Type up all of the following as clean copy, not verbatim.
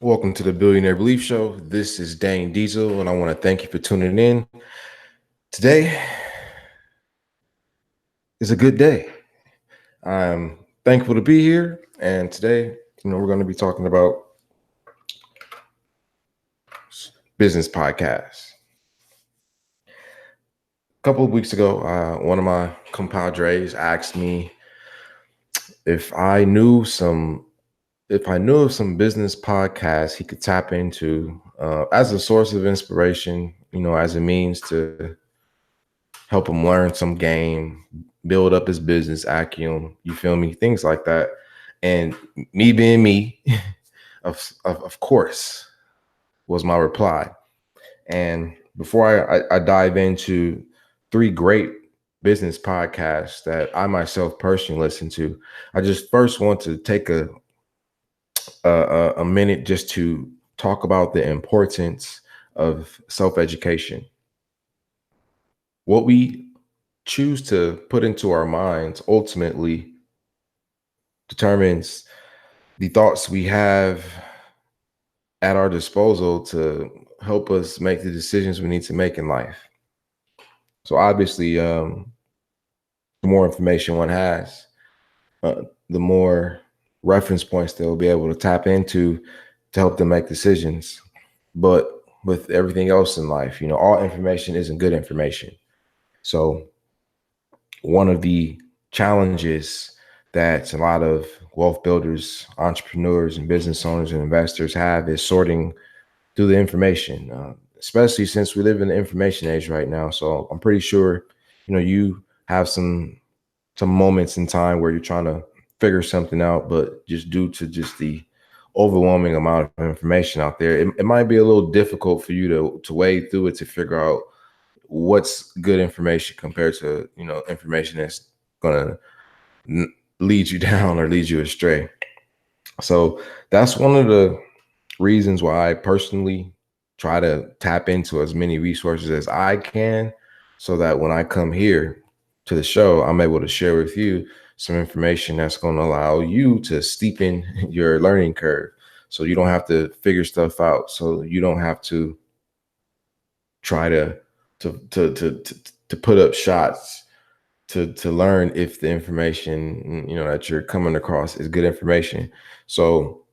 Welcome to the Billionaire Belief Show. This is Dhane Diesil, and I want to thank you for tuning in. Today is a good day. I'm thankful to be here, and today, we're going to be talking about business podcasts. A couple of weeks ago, one of my compadres asked me if I knew of some business podcasts he could tap into as a source of inspiration, as a means to help him learn some game, build up his business acumen, you feel me? Things like that. And me being me, of course, was my reply. And before I dive into three great business podcasts that I myself personally listen to, I just first want to take a minute just to talk about the importance of self-education. What we choose to put into our minds ultimately determines the thoughts we have at our disposal to help us make the decisions we need to make in life. So obviously, the more information one has, the more reference points they'll be able to tap into to help them make decisions. But with everything else in life, all information isn't good information. So one of the challenges that a lot of wealth builders, entrepreneurs, and business owners and investors have is sorting through the information, especially since we live in the information age right now. So I'm pretty sure, you have some moments in time where you're trying to figure something out, but just due to just the overwhelming amount of information out there, it might be a little difficult for you to wade through it to figure out what's good information compared to information that's gonna lead you down or lead you astray. So that's one of the reasons why I personally try to tap into as many resources as I can, so that when I come here to the show, I'm able to share with you some information that's going to allow you to steepen your learning curve, so you don't have to figure stuff out, so you don't have to try to put up shots to learn if the information that you're coming across is good information. So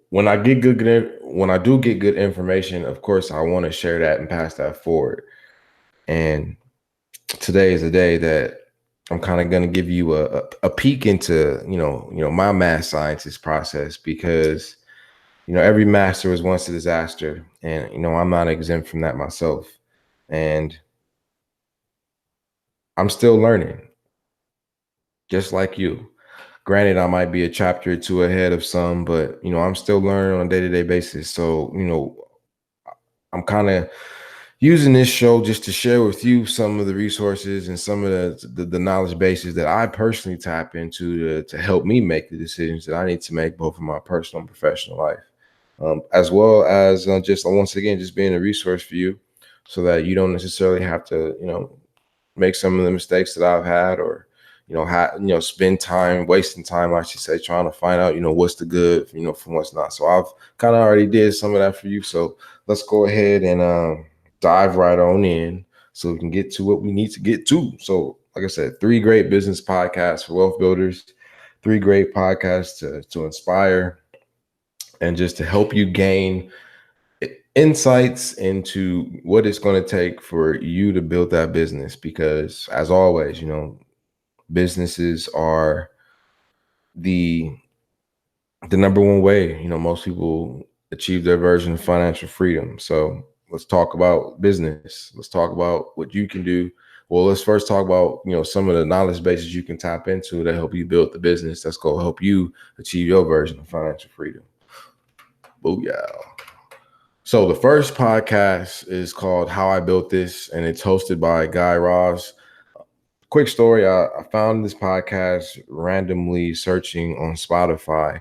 when I do get good information, of course I want to share that and pass that forward. And today is a day that I'm kind of going to give you a peek into my math scientist process, because every master was once a disaster, and I'm not exempt from that myself. And I'm still learning, just like you. Granted, I might be a chapter or two ahead of some, but I'm still learning on a day-to-day basis. So, I'm kind of using this show just to share with you some of the resources and some of the knowledge bases that I personally tap into to help me make the decisions that I need to make, both in my personal and professional life, as well as just once again just being a resource for you, so that you don't necessarily have to make some of the mistakes that I've had, or spend time wasting time, I should say, trying to find out what's the good from what's not. So I've kind of already did some of that for you. So let's go ahead and dive right on in, so we can get to what we need to get to. So like I said, three great business podcasts for wealth builders, three great podcasts to inspire and just to help you gain insights into what it's going to take for you to build that business. Because as always, businesses are the number one way most people achieve their version of financial freedom. So let's talk about business. Let's talk about what you can do. Well, let's first talk about some of the knowledge bases you can tap into that help you build the business that's going to help you achieve your version of financial freedom. Booyah. So the first podcast is called How I Built This, and it's hosted by Guy Raz. Quick story, I found this podcast randomly searching on Spotify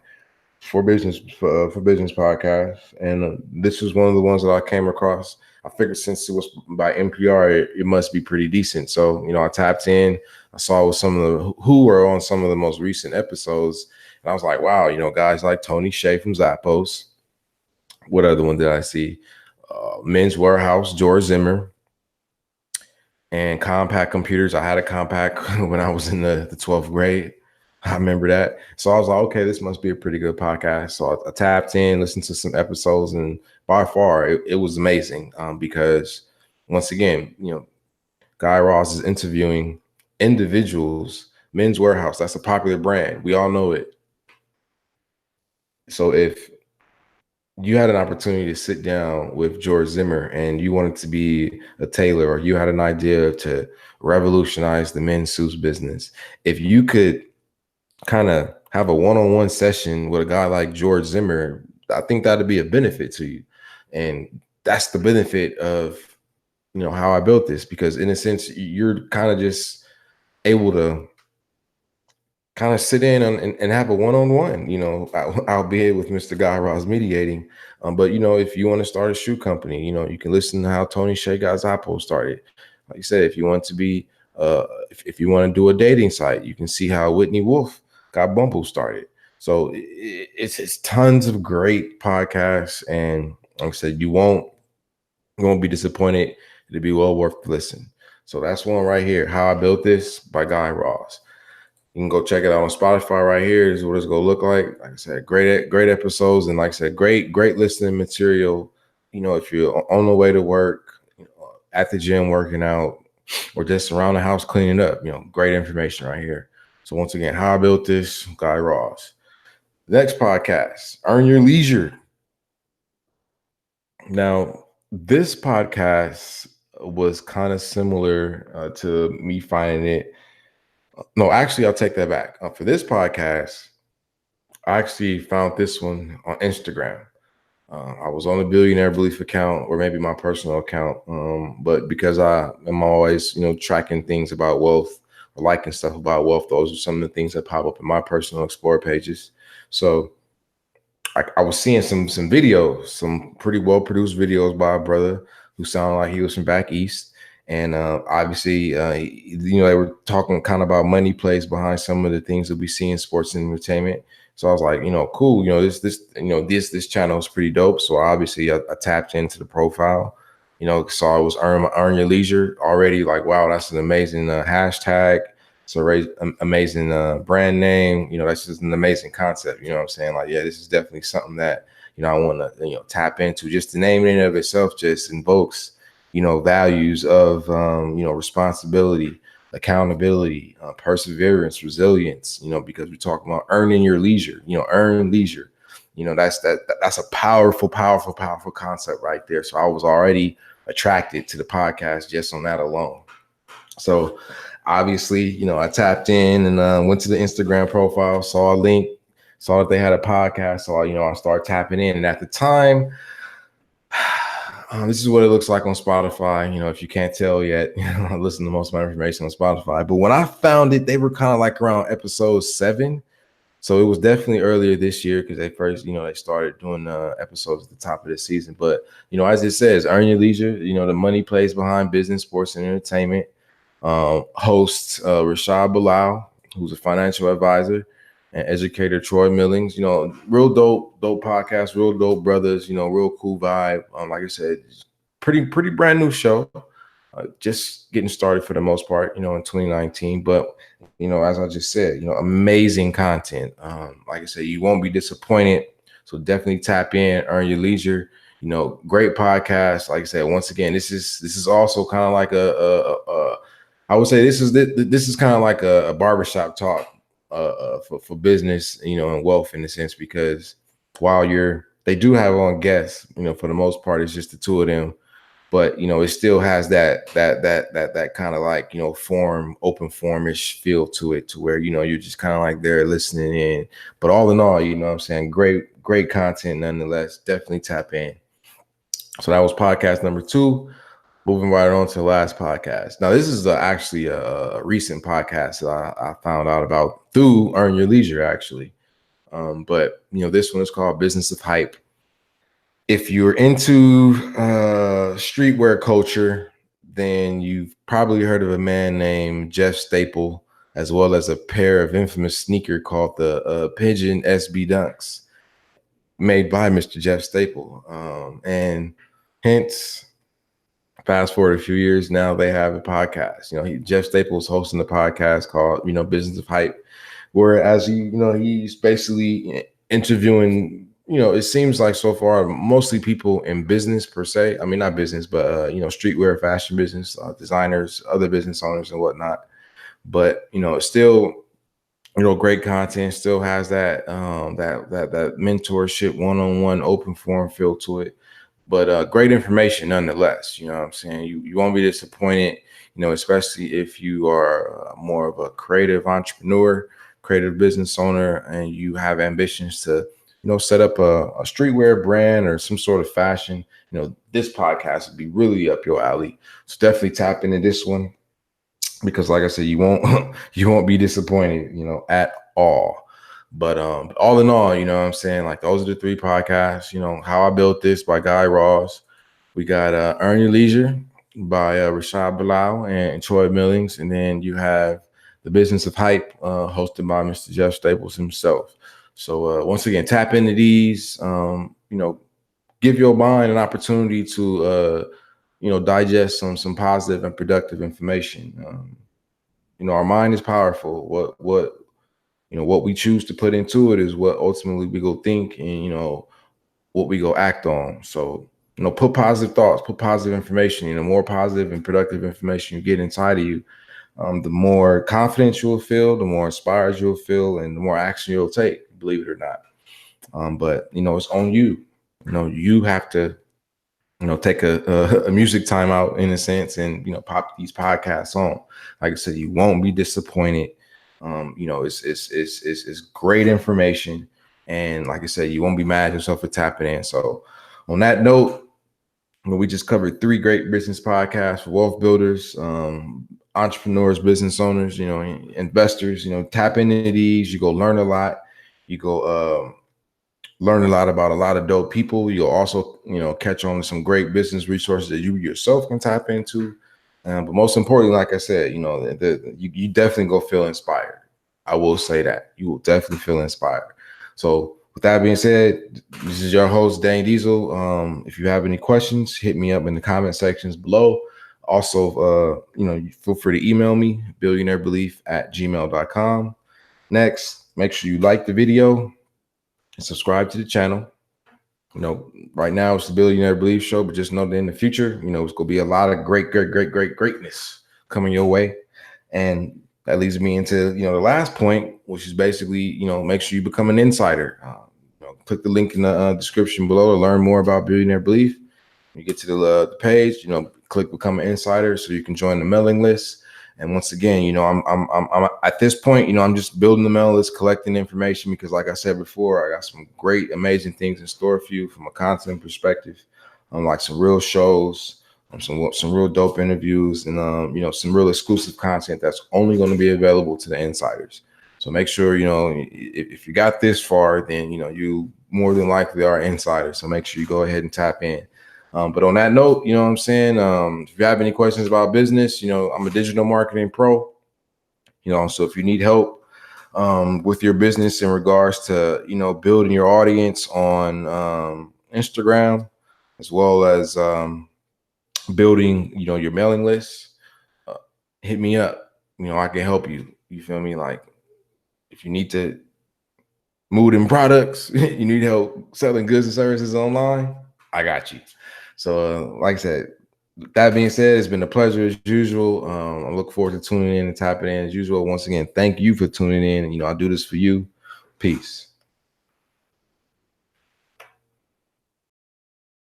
for business podcasts, and this was one of the ones that I came across. I figured since it was by NPR, it must be pretty decent. So, I tapped in. I saw some of the who were on some of the most recent episodes. And I was like, wow, guys like Tony Shea from Zappos. What other one did I see? Men's Warehouse, George Zimmer, and Compact Computers. I had a Compact when I was in the 12th grade. I remember that. So I was like, okay, this must be a pretty good podcast. So I tapped in, listened to some episodes, and by far it was amazing because once again, Guy Raz is interviewing individuals. Men's Warehouse, that's a popular brand. We all know it. So if you had an opportunity to sit down with George Zimmer and you wanted to be a tailor, or you had an idea to revolutionize the men's suits business, if you could kind of have a one-on-one session with a guy like George Zimmer, I think that'd be a benefit to you. And that's the benefit of, how I built this, because in a sense, you're kind of just able to kind of sit in and have a one-on-one, albeit with Mr. Guy Raz mediating. But, if you want to start a shoe company, you can listen to how Tony Shea got Zappos started. Like you said, if you want to be, if you want to do a dating site, you can see how Whitney Wolf got Bumble started. So it's tons of great podcasts. And like I said, you won't be disappointed. It'll be well worth the listen. So that's one right here, How I Built This by Guy Raz. You can go check it out on Spotify right here. This is what it's going to look like. Like I said, great episodes. And like I said, great listening material. If you're on the way to work, at the gym working out, or just around the house cleaning up, great information right here. So once again, How I Built This, Guy Raz. Next podcast, Earn Your Leisure. Now, this podcast was kind of similar to me finding it. No, actually, I'll take that back. For this podcast, I actually found this one on Instagram. I was on the Billionaire Belief account, or maybe my personal account. But because I am always, tracking things about wealth, or liking stuff about wealth, those are some of the things that pop up in my personal Explore pages. So I was seeing some videos, some pretty well produced videos by a brother who sounded like he was from back east. And obviously, they were talking kind of about money plays behind some of the things that we see in sports and entertainment. So I was like, cool. This channel is pretty dope. So obviously, I tapped into the profile. Saw it was Earn Your Leisure already. Like, wow, that's an amazing hashtag. It's an amazing brand name. That's just an amazing concept. You know what I'm saying? Like, yeah, this is definitely something that I want to tap into. Just the name in and of itself just invokes values of, responsibility, accountability, perseverance, resilience, because we're talking about earning your leisure, earn leisure. That's a powerful concept right there. So I was already attracted to the podcast just on that alone. So obviously, I tapped in and went to the Instagram profile, saw a link, saw that they had a podcast. So, I started tapping in. And at the time, this is what it looks like on Spotify. If you can't tell yet, I listen to most of my information on Spotify. But when I found it, they were kind of like around episode 7. So it was definitely earlier this year, because they first, they started doing episodes at the top of the season. But, as it says, Earn Your Leisure, the money plays behind business, sports, and entertainment. Host Rashad Bilal, who's a financial advisor, and educator Troy Millings. Real dope podcast, real dope brothers, real cool vibe. Like I said, pretty brand new show. Just getting started for the most part, in 2019. But, as I just said, amazing content. Like I said, you won't be disappointed. So definitely tap in, Earn Your Leisure. Great podcast. Like I said, once again, this is also kind of like I would say this is kind of like a barbershop talk for business, and wealth in a sense, because while they do have on guests, for the most part, it's just the two of them. But it still has that kind of like open form-ish feel to it, to where you're just kind of like there listening in. But all in all, what I'm saying, great content nonetheless. Definitely tap in. So that was podcast number 2. Moving right on to the last podcast. Now, this is actually a recent podcast that I found out about through Earn Your Leisure, actually. But this one is called Business of Hype. If you're into streetwear culture, then you've probably heard of a man named Jeff Staple, as well as a pair of infamous sneaker called the Pigeon SB Dunks, made by Mr. Jeff Staple. And hence, fast forward a few years, now they have a podcast. Jeff Staples hosting a podcast called, Business of Hype, where he's basically interviewing, it seems like so far, mostly people in business per se. I mean, not business, but, streetwear, fashion business, designers, other business owners and whatnot. But, it's still, great content, still has that mentorship, one-on-one open forum feel to it. But great information nonetheless. You know what I'm saying? You won't be disappointed, especially if you are more of a creative entrepreneur, creative business owner, and you have ambitions to, set up a streetwear brand or some sort of fashion. This podcast would be really up your alley. So definitely tap into this one, because like I said, you won't be disappointed, at all. But all in all, what I'm saying, like, those are the 3 podcasts. How I Built This by Guy Raz. We got Earn Your Leisure by Rashad Bilal and Troy Millings. And then you have The Business of Hype, hosted by Mr. Jeff Staples himself. So once again, tap into these, give your mind an opportunity to, digest some positive and productive information. Our mind is powerful. What we choose to put into it is what ultimately we go think and, what we go act on. So, put positive thoughts, put positive information. More positive and productive information you get inside of you, the more confident you'll feel, the more inspired you'll feel, and the more action you'll take, believe it or not. But, it's on you. You have to, take a music timeout in a sense and, pop these podcasts on. Like I said, you won't be disappointed. It's great information. And like I said, you won't be mad at yourself for tapping in. So on that note, we just covered 3 great business podcasts for wealth builders, entrepreneurs, business owners, investors. Tap into these. You go learn a lot. You go learn a lot about a lot of dope people. You'll also, catch on to some great business resources that you yourself can tap into. But most importantly, like I said, you definitely go feel inspired. I will say that. You will definitely feel inspired. So with that being said, this is your host, Dhane Diesil. If you have any questions, hit me up in the comment sections below. Also, feel free to email me, billionairebelief@gmail.com. Next, make sure you like the video and subscribe to the channel. Right now it's the Billionaire Belief show, but just know that in the future, it's going to be a lot of greatness coming your way. And that leads me into, the last point, which is basically, make sure you become an insider. Click the link in the description below to learn more about Billionaire Belief. When you get to the page, click Become an Insider so you can join the mailing list. And once again, I'm at this point, I'm just building the mailing list, collecting information, because like I said before, I got some great, amazing things in store for you from a content perspective. Like some real shows, some real dope interviews, and some real exclusive content that's only going to be available to the insiders. So make sure, if you got this far, then you more than likely are an insider. So make sure you go ahead and tap in. But on that note, what I'm saying, if you have any questions about business, I'm a digital marketing pro, so if you need help with your business in regards to, building your audience on Instagram, as well as building, your mailing list, hit me up. I can help you. You feel me? Like, if you need to move in products, you need help selling goods and services online, I got you. So like I said, that being said, it's been a pleasure as usual. I look forward to tuning in and tapping in as usual. Once again, thank you for tuning in. I do this for you. Peace.